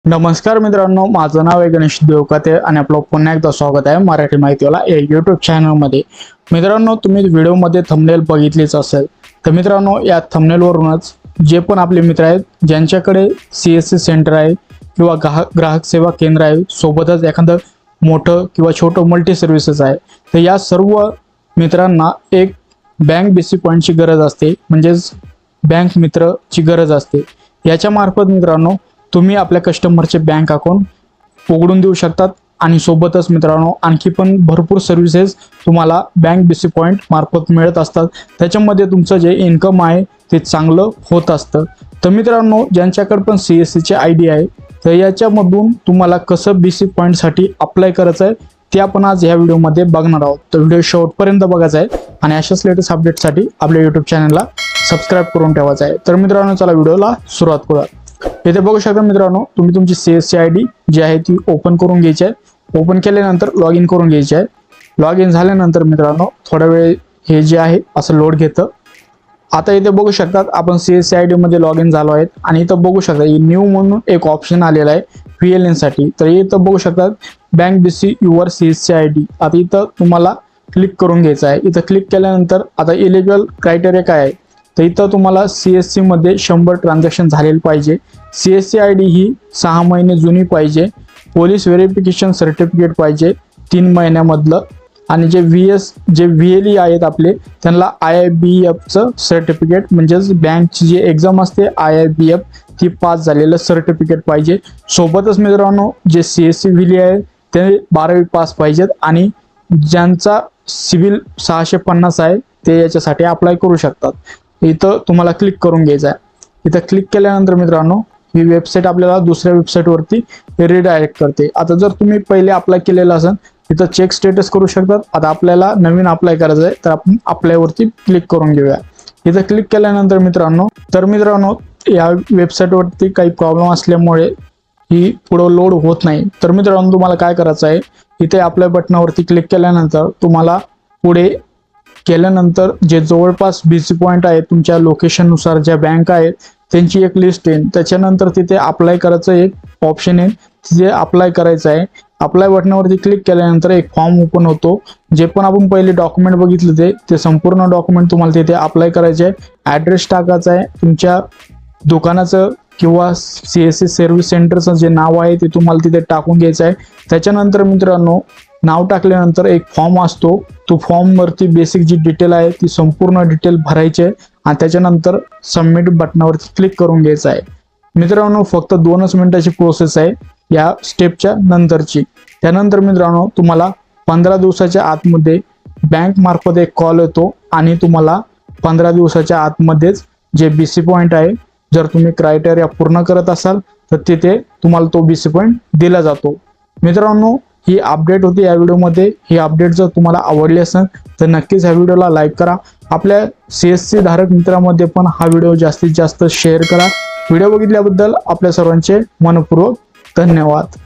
नमस्कार मित्रांनो, माझं नाव आहे गणेश देवकाते आणि आपलं पुन्हा एकदा स्वागत आहे मराठी माहितीवाला या यूट्यूब चॅनलमध्ये। मित्रांनो, तुम्ही व्हिडिओमध्ये थंबनेल बघितलीच असेल, तर मित्रांनो या थंबनेलवरूनच जे पण आपले मित्र आहेत ज्यांच्याकडे CSC सेंटर आहे किंवा ग्राहक सेवा केंद्र आहे, सोबतच एखादं मोठं किंवा छोटं मल्टी सर्व्हिसेस आहे, तर या सर्व मित्रांना एक बँक BC पॉईंटची गरज असते, म्हणजेच बँक मित्रची गरज असते। याच्या मार्फत मित्रांनो तुम्ही आपल्या कस्टमरचे बँक अकाउंट उघडून देऊ शकतात आणि सोबतच मित्रांनो आणखी पण भरपूर सर्व्हिसेस तुम्हाला बँक BC पॉईंट मार्फत मिळत असतात। त्याच्यामध्ये तुमचं जे इन्कम आहे ते चांगलं होत असतं। तर मित्रांनो, ज्यांच्याकडे पण CSC चे ID आहे, तर याच्यामधून तुम्हाला कसं BC पॉईंट साठी अप्लाय करायचं आहे ते आपण आज या व्हिडिओमध्ये बघणार आहोत। तर व्हिडिओ शेवटपर्यंत बघायचा आहे आणि अशाच लेटेस्ट अपडेटसाठी आपल्या यूट्यूब चॅनलला सबस्क्राईब करून ठेवायचं आहे। तर मित्रांनो, चला व्हिडिओला सुरुवात करूया। इथे बघू शकता मित्रांनो, तुम्ही तुमची CSC ID जी आहे ती ओपन करून घ्यायची आहे। ओपन केल्यानंतर लॉग इन करून घ्यायची आहे। लॉग इन झाल्यानंतर मित्रांनो थोडा वेळ हे जे आहे असं लोड घेतं। आता इथे बघू शकतात आपण CSC ID मध्ये लॉग इन झालो आहेत आणि इथं बघू शकता न्यू म्हणून एक ऑप्शन आलेला आहे VLN साठी। तर इथं बघू शकतात bank BC your CSC ID। आता इथं तुम्हाला क्लिक करून घ्यायचं आहे। इथं क्लिक केल्यानंतर आता एलिजिबल क्रायटेरिया काय आहे, तर इथं तुम्हाला CSC मध्ये 100 ट्रान्झॅक्शन झालेले पाहिजे। CSC ID ही 6 महिने जुनी पाहिजे। पोलीस व्हेरिफिकेशन सर्टिफिकेट पाहिजे 3 महिन्यामधलं आणि जे VLE आहेत आपले त्यांना IIBF चं सर्टिफिकेट, म्हणजेच बँकची जी एक्झाम असते IIBF ती पास झालेलं सर्टिफिकेट पाहिजे। सोबतच मित्रांनो जे CSC VLE आहे ते 12वी पास पाहिजेत आणि ज्यांचा सिव्हिल 650 आहे ते याच्यासाठी अप्लाय करू शकतात। इथं तुम्हाला क्लिक करून घ्यायचं आहे। इथं क्लिक केल्यानंतर मित्रांनो ही वेबसाईट आपल्याला दुसऱ्या वेबसाईट वरती रिडायरेक्ट करते। आता जर तुम्ही पहिले अप्लाय केलेलं असेल तिथं चेक स्टेटस करू शकतात। आता आपल्याला नवीन अप्लाय करायचं आहे, तर आपण अप्लाय वरती क्लिक करून घेऊया। इथं क्लिक केल्यानंतर मित्रांनो या वेबसाईट वरती काही प्रॉब्लेम असल्यामुळे ही पुढे लोड होत नाही। तर मित्रांनो तुम्हाला काय करायचं आहे, इथे अप्लाय बटनावरती क्लिक केल्यानंतर तुम्हाला पुढे केल्यानंतर जे जवळपास BC पॉईंट आहे तुमच्या लोकेशन नुसार ज्या बँक आहेत त्यांची एक लिस्ट येईल। त्याच्यानंतर तिथे अप्लाय करायचं एक ऑप्शन आहे, तिथे अप्लाय करायचं आहे। अप्लाय बटनावरती क्लिक केल्यानंतर एक फॉर्म ओपन होतो। जे पण आपण पहिले डॉक्युमेंट बघितले ते संपूर्ण डॉक्युमेंट तुम्हाला तिथे अप्लाय करायचे आहे। ॲड्रेस टाकायचा आहे, तुमच्या दुकानाचं किंवा CSC सर्व्हिस सेंटरचं जे नाव आहे ते तुम्हाला तिथे टाकून घ्यायचं आहे। त्याच्यानंतर मित्रांनो नाव टाकल्यानंतर एक फॉर्म असतो, तो फॉर्म वरती बेसिक जी डिटेल आहे ती संपूर्ण डिटेल भरायची आहे आणि त्याच्यानंतर सबमिट बटनावरती क्लिक करून घ्यायचं आहे। मित्रांनो फक्त 2च मिनिटाची प्रोसेस आहे या स्टेपच्या नंतरची। त्यानंतर मित्रांनो तुम्हाला 15 दिवसाच्या आतमध्ये बँक मार्फत एक कॉल येतो आणि तुम्हाला 15 दिवसाच्या आतमध्येच जे BC पॉईंट आहे, जर तुम्ही क्रायटेरिया पूर्ण करत असाल तर तिथे तुम्हाला तो BC पॉईंट दिला जातो। मित्रांनो ही अपडेट होती या व्हिडिओमध्ये। ही अपडेट जर तुम्हाला आवडली असेल तर नक्कीच ह्या व्हिडिओला लाईक करा। आपल्या CSC धारक मित्रांमध्ये पण हा व्हिडिओ जास्तीत जास्त शेअर करा। व्हिडिओ बघितल्याबद्दल आपल्या सर्वांचे मनपूर्वक धन्यवाद।